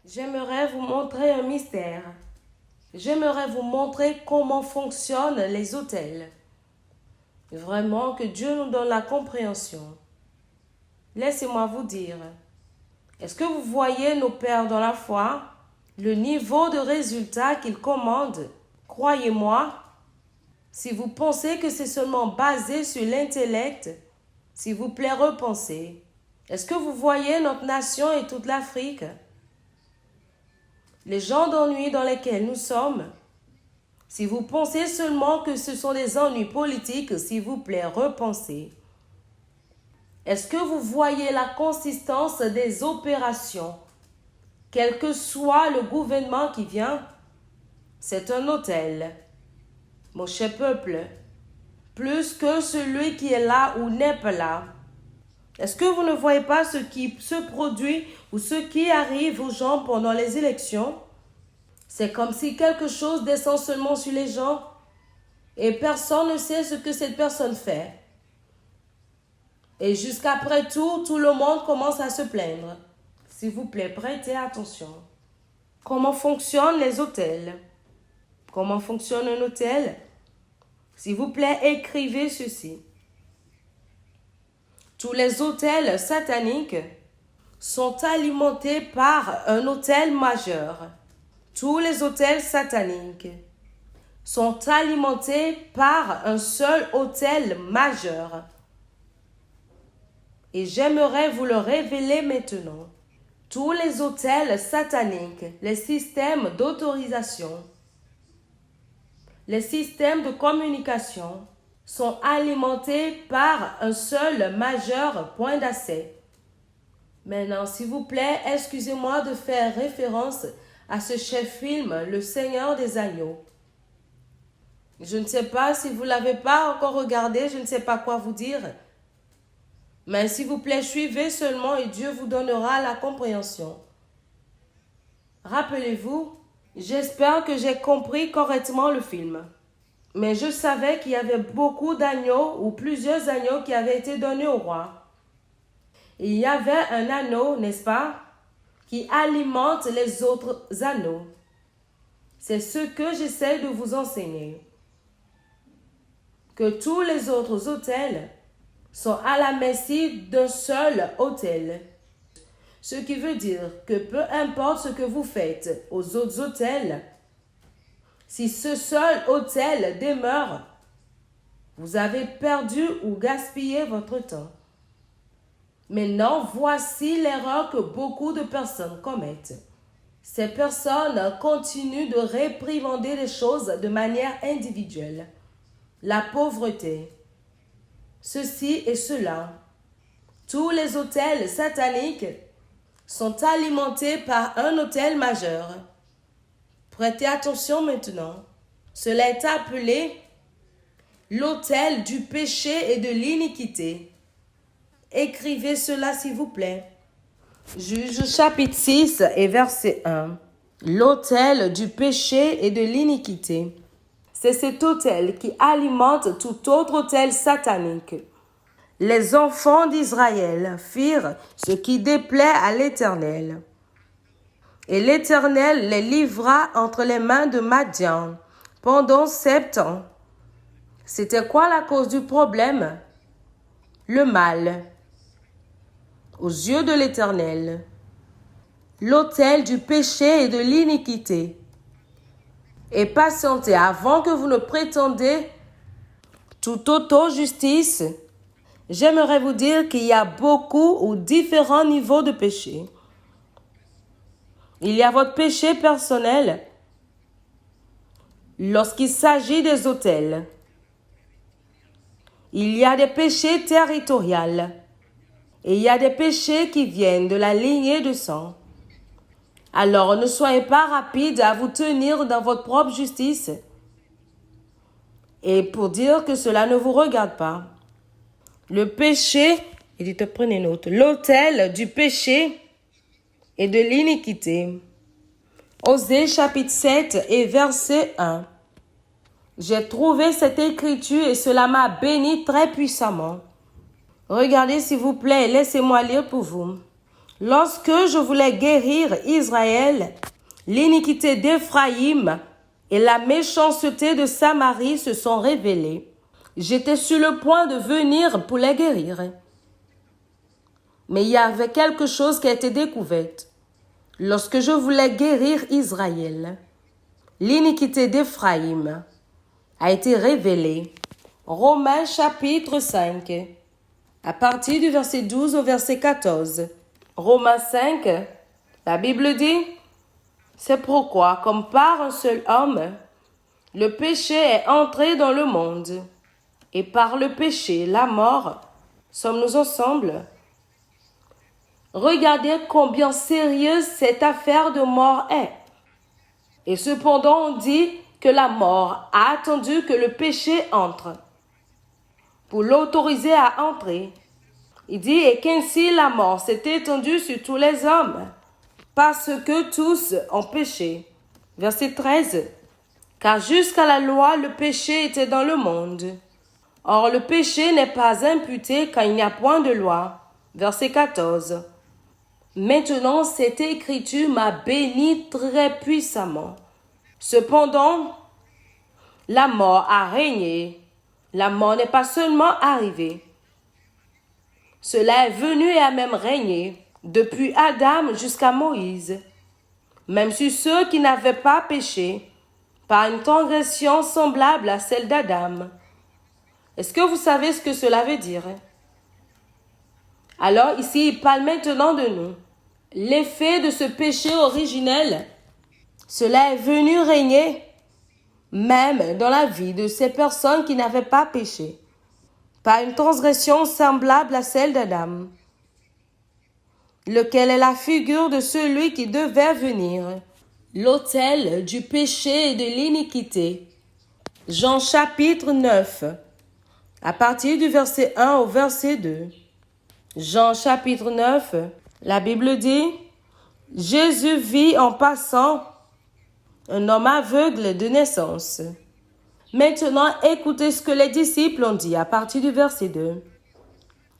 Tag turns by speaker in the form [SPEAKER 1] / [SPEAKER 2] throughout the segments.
[SPEAKER 1] J'aimerais vous montrer un mystère. J'aimerais vous montrer comment fonctionnent les autels. Vraiment que Dieu nous donne la compréhension. Laissez-moi vous dire, est-ce que vous voyez nos pères dans la foi? Le niveau de résultat qu'ils commandent, croyez-moi, si vous pensez que c'est seulement basé sur l'intellect, s'il vous plaît, repensez. Est-ce que vous voyez notre nation et toute l'Afrique? Les gens d'ennui dans lesquels nous sommes? Si vous pensez seulement que ce sont des ennuis politiques, s'il vous plaît, repensez. Est-ce que vous voyez la consistance des opérations? Quel que soit le gouvernement qui vient, c'est un autel. Mon cher peuple, plus que celui qui est là ou n'est pas là. Est-ce que vous ne voyez pas ce qui se produit ou ce qui arrive aux gens pendant les élections? C'est comme si quelque chose descend seulement sur les gens et personne ne sait ce que cette personne fait. Et jusqu'après tout le monde commence à se plaindre. S'il vous plaît, prêtez attention. Comment fonctionnent les hôtels? Comment fonctionne un hôtel? S'il vous plaît, écrivez ceci. Tous les hôtels sataniques sont alimentés par un hôtel majeur. Tous les hôtels sataniques sont alimentés par un seul hôtel majeur. Et j'aimerais vous le révéler maintenant. Tous les hôtels sataniques, les systèmes d'autorisation, les systèmes de communication sont alimentés par un seul majeur point d'accès. Maintenant, s'il vous plaît, excusez-moi de faire référence à ce chef film, Le Seigneur des Agneaux. Je ne sais pas si vous ne l'avez pas encore regardé, je ne sais pas quoi vous dire. Mais s'il vous plaît, suivez seulement et Dieu vous donnera la compréhension. Rappelez-vous, j'espère que j'ai compris correctement le film. Mais je savais qu'il y avait beaucoup d'agneaux ou plusieurs agneaux qui avaient été donnés au roi. Et il y avait un anneau, n'est-ce pas, qui alimente les autres anneaux. C'est ce que j'essaie de vous enseigner. Que tous les autres autels sont à la merci d'un seul autel. Ce qui veut dire que peu importe ce que vous faites aux autres autels, si ce seul autel demeure, vous avez perdu ou gaspillé votre temps. Maintenant, voici l'erreur que beaucoup de personnes commettent. Ces personnes continuent de réprimander les choses de manière individuelle. La pauvreté, ceci et cela. Tous les hôtels sataniques sont alimentés par un hôtel majeur. Prêtez attention maintenant. Cela est appelé l'autel du péché et de l'iniquité. Écrivez cela s'il vous plaît. Juge chapitre 6 et verset 1. L'autel du péché et de l'iniquité. C'est cet autel qui alimente tout autre autel satanique. Les enfants d'Israël firent ce qui déplaît à l'Éternel. Et l'Éternel les livra entre les mains de Madian pendant 7 ans. C'était quoi la cause du problème? Le mal. Aux yeux de l'Éternel, l'autel du péché et de l'iniquité. Et patientez avant que vous ne prétendez toute auto-justice. J'aimerais vous dire qu'il y a beaucoup ou différents niveaux de péché. Il y a votre péché personnel lorsqu'il s'agit des autels. Il y a des péchés territoriaux et il y a des péchés qui viennent de la lignée de sang. Alors ne soyez pas rapide à vous tenir dans votre propre justice et pour dire que cela ne vous regarde pas. Le péché, il dit prenez note, l'autel du péché et de l'iniquité. Osée chapitre 7 et verset 1. J'ai trouvé cette écriture et cela m'a béni très puissamment. Regardez s'il vous plaît, laissez-moi lire pour vous. Lorsque je voulais guérir Israël, l'iniquité d'Éphraïm et la méchanceté de Samarie se sont révélées. J'étais sur le point de venir pour les guérir. Mais il y avait quelque chose qui a été découvert. Lorsque je voulais guérir Israël, l'iniquité d'Éphraïm a été révélée. Romains chapitre 5, à partir du verset 12 au verset 14. Romains 5, la Bible dit, « C'est pourquoi, comme par un seul homme, le péché est entré dans le monde, et par le péché, la mort, sommes-nous ensemble ?» Regardez combien sérieuse cette affaire de mort est. Et cependant, on dit que la mort a attendu que le péché entre pour l'autoriser à entrer. Il dit, et qu'ainsi la mort s'est étendue sur tous les hommes, parce que tous ont péché. Verset 13. Car jusqu'à la loi, le péché était dans le monde. Or, le péché n'est pas imputé quand il n'y a point de loi. Verset 14. Maintenant, cette écriture m'a béni très puissamment. Cependant, la mort a régné. La mort n'est pas seulement arrivée. Cela est venu et a même régné depuis Adam jusqu'à Moïse, même sur ceux qui n'avaient pas péché, par une transgression semblable à celle d'Adam. Est-ce que vous savez ce que cela veut dire? Alors ici, il parle maintenant de nous. L'effet de ce péché originel, cela est venu régner même dans la vie de ces personnes qui n'avaient pas péché, par une transgression semblable à celle d'Adam, lequel est la figure de celui qui devait venir, l'autel du péché et de l'iniquité. Jean chapitre 9, à partir du verset 1 au verset 2. Jean chapitre 9, la Bible dit, « Jésus vit en passant un homme aveugle de naissance. » Maintenant, écoutez ce que les disciples ont dit à partir du verset 2.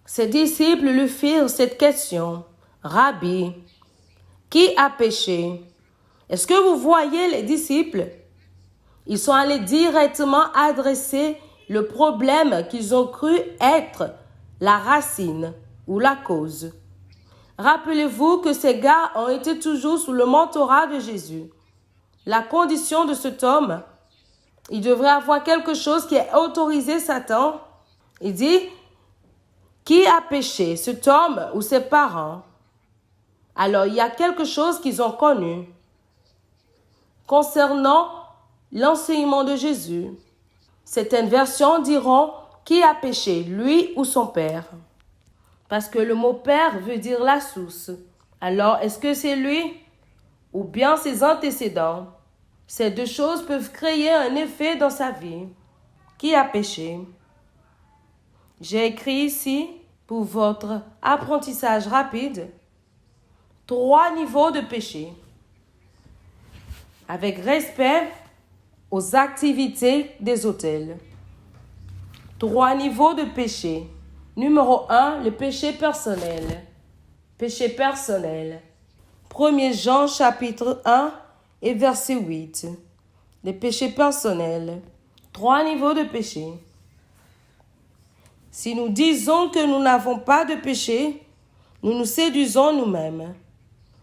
[SPEAKER 1] Ses disciples lui firent cette question. « Rabbi, qui a péché? » Est-ce que vous voyez les disciples? Ils sont allés directement adresser le problème qu'ils ont cru être la racine ou la cause. Rappelez-vous que ces gars ont été toujours sous le mentorat de Jésus. La condition de cet homme, il devrait avoir quelque chose qui a autorisé Satan. Il dit, qui a péché, cet homme ou ses parents? Alors, il y a quelque chose qu'ils ont connu concernant l'enseignement de Jésus. Certaines versions diront, qui a péché, lui ou son père? Parce que le mot père veut dire la source. Alors, est-ce que c'est lui ou bien ses antécédents? Ces deux choses peuvent créer un effet dans sa vie. Qui a péché? J'ai écrit ici, pour votre apprentissage rapide, 3 niveaux de péché. Avec respect aux activités des autels. 3 niveaux de péché. Numéro 1, le péché personnel. Péché personnel. 1 Jean chapitre 1 et verset 8. Les péchés personnels. 3 niveaux de péché. Si nous disons que nous n'avons pas de péché, nous nous séduisons nous-mêmes.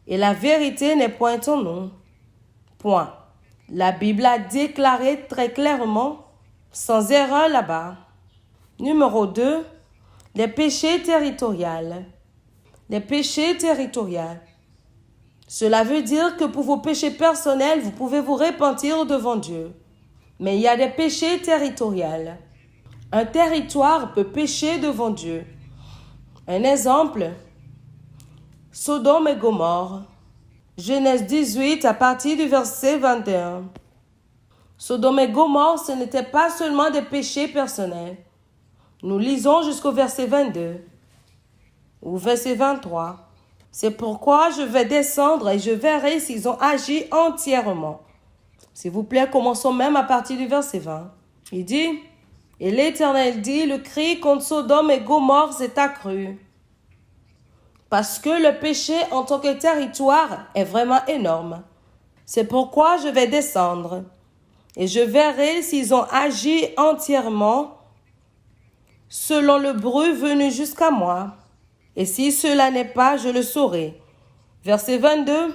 [SPEAKER 1] Et la vérité n'est point en nous. Point. La Bible a déclaré très clairement, sans erreur là-bas. Numéro 2, les péchés territoriaux. Les péchés territoriaux. Cela veut dire que pour vos péchés personnels, vous pouvez vous repentir devant Dieu. Mais il y a des péchés territoriaux. Un territoire peut pécher devant Dieu. Un exemple, Sodome et Gomorrhe. Genèse 18 à partir du verset 21. Sodome et Gomorrhe, ce n'était pas seulement des péchés personnels. Nous lisons jusqu'au verset 22 ou verset 23. C'est pourquoi je vais descendre et je verrai s'ils ont agi entièrement. S'il vous plaît, commençons même à partir du verset 20. Il dit, « Et l'Éternel dit, le cri contre Sodome et Gomorrhe s'est accru, Parce que le péché en tant que territoire est vraiment énorme. C'est pourquoi je vais descendre et je verrai s'ils ont agi entièrement selon le bruit venu jusqu'à moi. Et si cela n'est pas, je le saurai. Verset 22,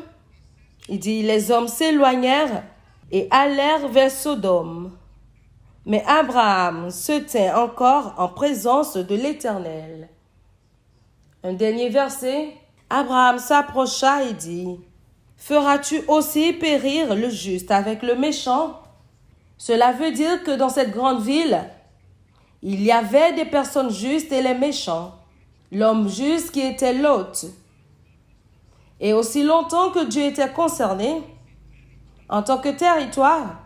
[SPEAKER 1] il dit, les hommes s'éloignèrent et allèrent vers Sodome. Mais Abraham se tint encore en présence de l'Éternel. Un dernier verset. Abraham s'approcha et dit, feras-tu aussi périr le juste avec le méchant? Cela veut dire que dans cette grande ville, il y avait des personnes justes et les méchants. L'homme juste qui était l'hôte. Et aussi longtemps que Dieu était concerné, en tant que territoire,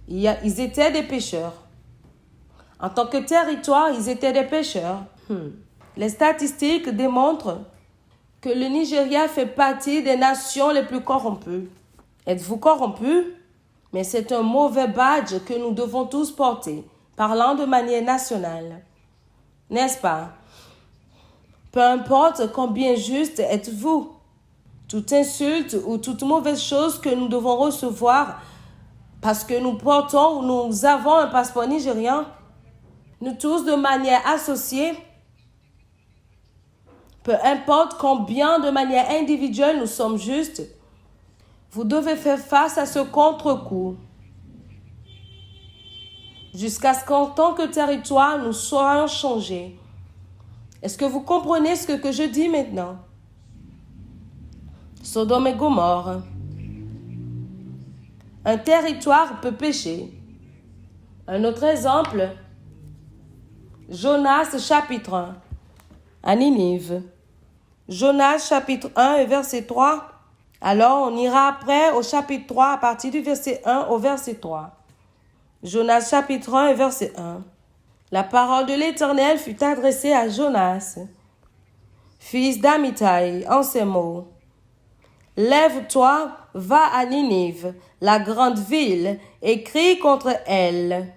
[SPEAKER 1] ils étaient des pécheurs. En tant que territoire, ils étaient des pécheurs. Les statistiques démontrent que le Nigeria fait partie des nations les plus corrompues. Êtes-vous corrompu? Mais c'est un mauvais badge que nous devons tous porter, parlant de manière nationale. N'est-ce pas? Peu importe combien juste êtes-vous, toute insulte ou toute mauvaise chose que nous devons recevoir parce que nous portons ou nous avons un passeport nigérian, nous tous de manière associée, peu importe combien de manière individuelle nous sommes justes, vous devez faire face à ce contre-coup jusqu'à ce qu'en tant que territoire, nous soyons changés. Est-ce que vous comprenez ce que je dis maintenant? Sodome et Gomorrhe. Un territoire peut pécher. Un autre exemple, Jonas chapitre 1, à Ninive. Jonas chapitre 1 et verset 3. Alors on ira après au chapitre 3 à partir du verset 1 au verset 3. Jonas chapitre 1 et verset 1. La parole de l'Éternel fut adressée à Jonas, fils d'Amittai, en ces mots. Lève-toi, va à Ninive, la grande ville, et crie contre elle.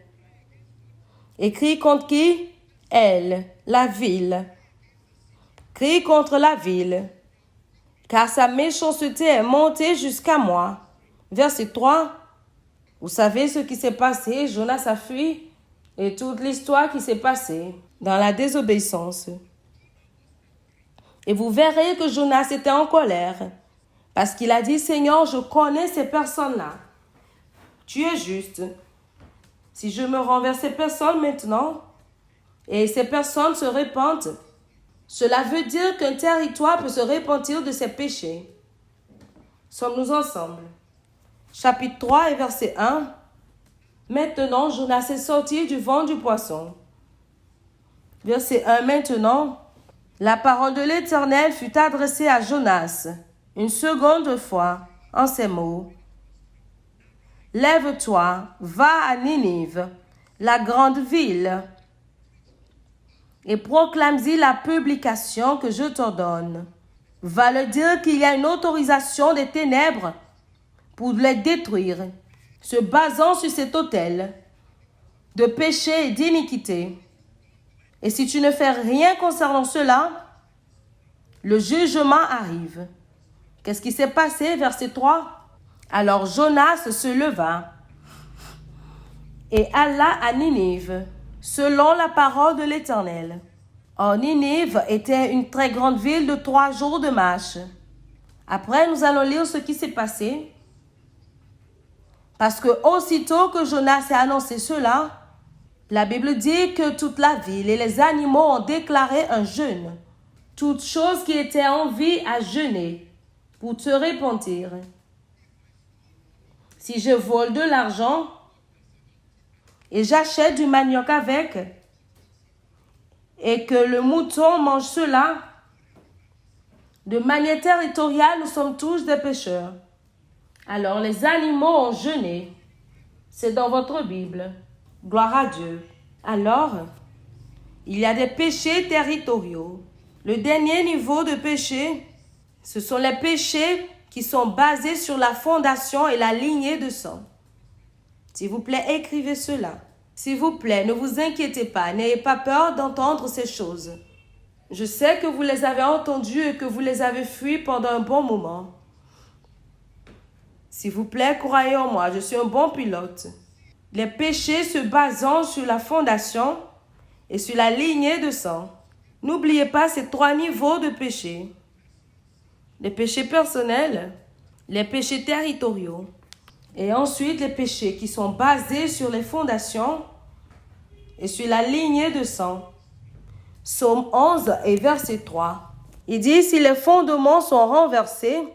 [SPEAKER 1] Et crie contre qui? Elle, la ville. Crie contre la ville, car sa méchanceté est montée jusqu'à moi. Verset 3. Vous savez ce qui s'est passé, Jonas a fui, et toute l'histoire qui s'est passée dans la désobéissance. Et vous verrez que Jonas était en colère, parce qu'il a dit, Seigneur, je connais ces personnes-là. Tu es juste. Si je me rends vers ces personnes maintenant, et ces personnes se répandent, cela veut dire qu'un territoire peut se repentir de ses péchés. Sommes-nous ensemble? Chapitre 3 et verset 1. Maintenant, Jonas est sorti du ventre du poisson. Verset 1. Maintenant, la parole de l'Éternel fut adressée à Jonas une seconde fois en ces mots. Lève-toi, va à Ninive, la grande ville, et proclame-y la publication que je t'ordonne. Va leur dire qu'il y a une autorisation des ténèbres pour les détruire, se basant sur cet autel de péché et d'iniquité. Et si tu ne fais rien concernant cela, le jugement arrive. Qu'est-ce qui s'est passé? Verset 3. Alors Jonas se leva et alla à Ninive, selon la parole de l'Éternel. Or, Ninive était une très grande ville de 3 jours de marche. Après, nous allons lire ce qui s'est passé. Parce que aussitôt que Jonas a annoncé cela, la Bible dit que toute la ville et les animaux ont déclaré un jeûne. Toute chose qui était en vie a jeûné pour te repentir. Si je vole de l'argent et j'achète du manioc avec, et que le mouton mange cela, de manière territoriale, nous sommes tous des pécheurs. Alors les animaux ont jeûné. C'est dans votre Bible. Gloire à Dieu. Alors, il y a des péchés territoriaux. Le dernier niveau de péché, ce sont les péchés qui sont basés sur la fondation et la lignée de sang. S'il vous plaît, écrivez cela. S'il vous plaît, ne vous inquiétez pas, n'ayez pas peur d'entendre ces choses. Je sais que vous les avez entendus et que vous les avez fuis pendant un bon moment. S'il vous plaît, croyez en moi, je suis un bon pilote. Les péchés se basant sur la fondation et sur la lignée de sang. N'oubliez pas ces 3 niveaux de péché. Les péchés personnels, les péchés territoriaux et ensuite les péchés qui sont basés sur les fondations et sur la lignée de sang. Psaume 11 et verset 3. Il dit, si les fondements sont renversés,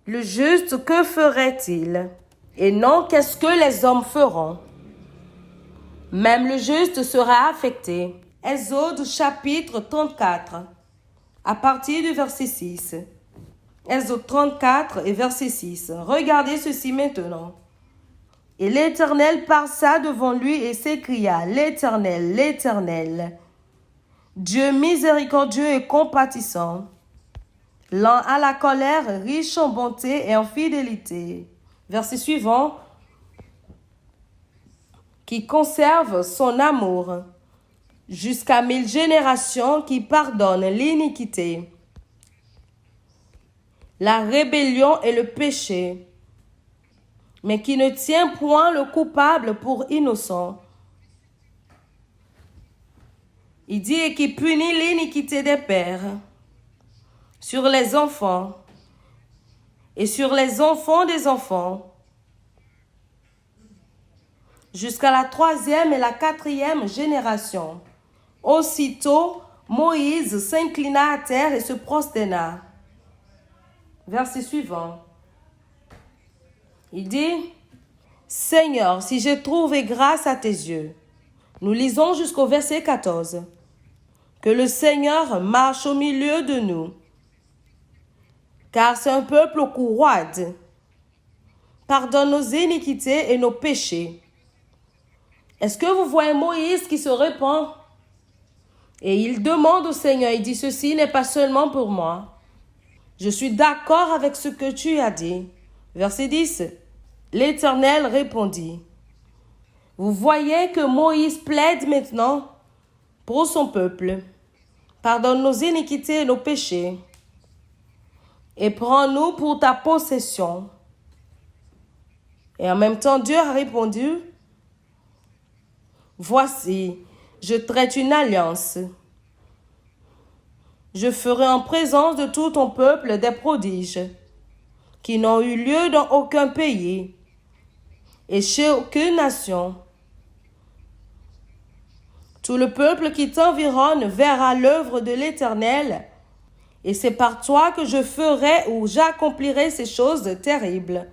[SPEAKER 1] le juste, que ferait-il? Et non, qu'est-ce que les hommes feront? Même le juste sera affecté. Exode chapitre 34, à partir du verset 6. Exode 34 et verset 6. Regardez ceci maintenant. Et l'Éternel passa devant lui et s'écria, l'Éternel, l'Éternel, Dieu miséricordieux et compatissant, lent à la colère, riche en bonté et en fidélité. Verset suivant. Qui conserve son amour jusqu'à 1000 générations, qui pardonne l'iniquité, la rébellion et le péché, mais qui ne tient point le coupable pour innocent. Il dit, et qui punit l'iniquité des pères sur les enfants et sur les enfants des enfants, jusqu'à la 3e et la 4e génération. Aussitôt, Moïse s'inclina à terre et se prosterna. Verset suivant. Il dit, Seigneur, si j'ai trouvé grâce à tes yeux. Nous lisons jusqu'au verset 14. Que le Seigneur marche au milieu de nous, car c'est un peuple au cou roide. Pardonne nos iniquités et nos péchés. Est-ce que vous voyez Moïse qui se répand? Et il demande au Seigneur, il dit, ceci n'est pas seulement pour moi. Je suis d'accord avec ce que tu as dit. Verset 10. L'Éternel répondit, vous voyez que Moïse plaide maintenant pour son peuple. Pardonne nos iniquités et nos péchés. Et prends-nous pour ta possession. Et en même temps, Dieu a répondu, voici, je traite une alliance. Je ferai en présence de tout ton peuple des prodiges qui n'ont eu lieu dans aucun pays et chez aucune nation. Tout le peuple qui t'environne verra l'œuvre de l'Éternel, et c'est par toi que je ferai ou j'accomplirai ces choses terribles.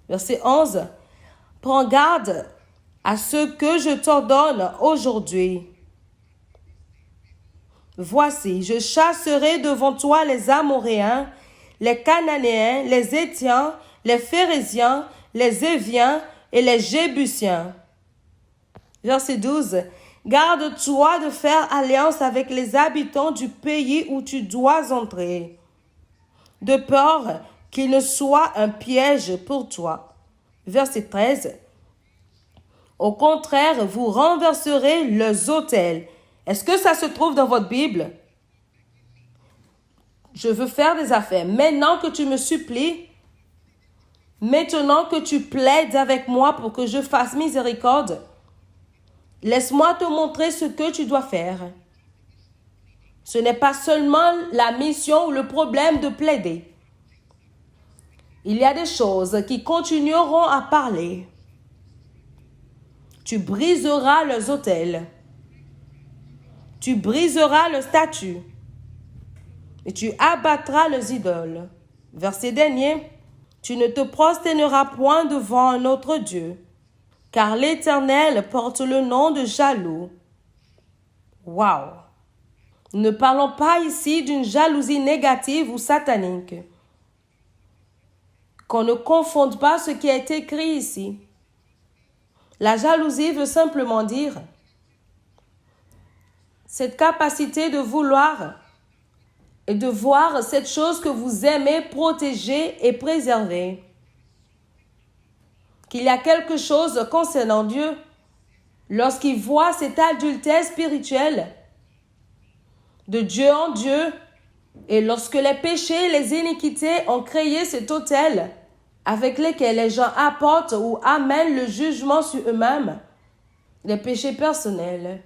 [SPEAKER 1] Verset 11. Prends garde à ce que je t'ordonne aujourd'hui. Voici, je chasserai devant toi les Amoréens, les Cananéens, les Hétiens, les Phéréziens, les Éviens et les Jébusiens. Verset 12. Garde-toi de faire alliance avec les habitants du pays où tu dois entrer, de peur qu'il ne soit un piège pour toi. Verset 13. Au contraire, vous renverserez leurs autels. Est-ce que ça se trouve dans votre Bible? Je veux faire des affaires. Maintenant que tu me supplies, maintenant que tu plaides avec moi pour que je fasse miséricorde, laisse-moi te montrer ce que tu dois faire. Ce n'est pas seulement la mission ou le problème de plaider. Il y a des choses qui continueront à parler. Tu briseras leurs autels. Tu briseras le statut. Et tu abattras leurs idoles. Verset dernier. Tu ne te prosterneras point devant un autre Dieu, car l'Éternel porte le nom de jaloux. Waouh! Nous ne parlons pas ici d'une jalousie négative ou satanique. Qu'on ne confonde pas ce qui est écrit ici. La jalousie veut simplement dire cette capacité de vouloir et de voir cette chose que vous aimez protéger et préserver. Qu'il y a quelque chose concernant Dieu. Lorsqu'il voit cet adultère spirituel, de Dieu en Dieu. Et lorsque les péchés et les iniquités ont créé cet autel avec lequel les gens apportent ou amènent le jugement sur eux-mêmes, des péchés personnels,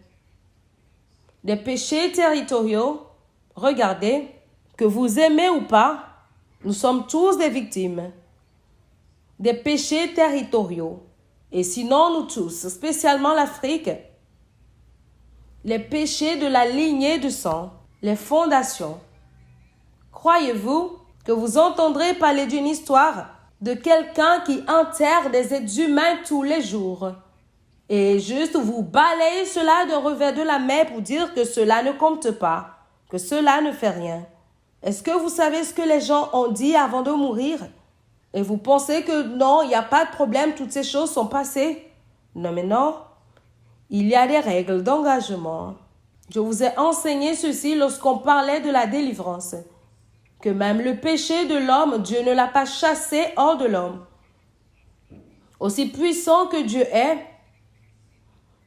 [SPEAKER 1] des péchés territoriaux, regardez, que vous aimez ou pas, nous sommes tous des victimes des péchés territoriaux. Et sinon, nous tous, spécialement l'Afrique, les péchés de la lignée du sang, les fondations. Croyez-vous que vous entendrez parler d'une histoire de quelqu'un qui enterre des êtres humains tous les jours et juste vous balayez cela d'un revers de la main pour dire que cela ne compte pas, que cela ne fait rien? Est-ce que vous savez ce que les gens ont dit avant de mourir? Et vous pensez que non, il n'y a pas de problème, toutes ces choses sont passées? Non, mais non. Il y a des règles d'engagement. Je vous ai enseigné ceci lorsqu'on parlait de la délivrance. Que même le péché de l'homme, Dieu ne l'a pas chassé hors de l'homme. Aussi puissant que Dieu est,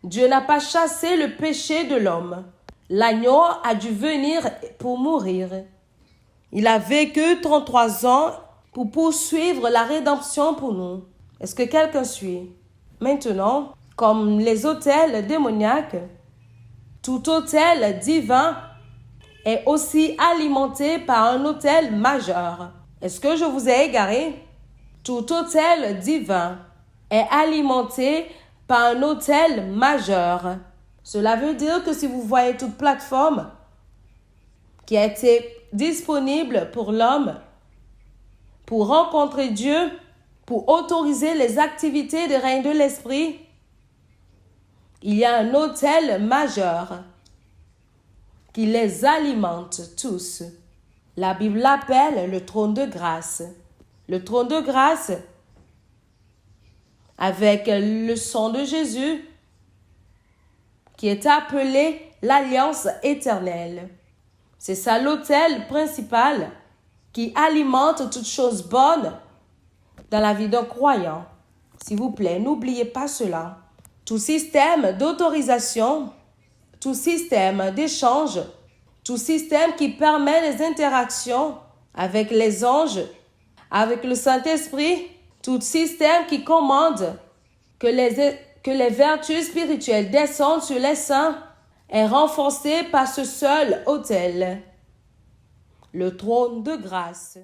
[SPEAKER 1] Dieu n'a pas chassé le péché de l'homme. L'agneau a dû venir pour mourir. Il a vécu 33 ans pour poursuivre la rédemption pour nous. Est-ce que quelqu'un suit? Maintenant, comme les autels démoniaques, tout autel divin est aussi alimenté par un autel majeur. Est-ce que je vous ai égaré? Tout autel divin est alimenté par un autel majeur. Cela veut dire que si vous voyez toute plateforme qui a été disponible pour l'homme, pour rencontrer Dieu, pour autoriser les activités du règne de l'esprit, il y a un autel majeur qui les alimente tous. La Bible l'appelle le trône de grâce. Le trône de grâce, avec le sang de Jésus, qui est appelé l'alliance éternelle. C'est ça l'autel principal qui alimente toutes choses bonnes dans la vie d'un croyant. S'il vous plaît, n'oubliez pas cela. Tout système d'autorisation, tout système d'échange, tout système qui permet les interactions avec les anges, avec le Saint-Esprit, tout système qui commande que les vertus spirituelles descendent sur les saints est renforcé par ce seul autel, le trône de grâce.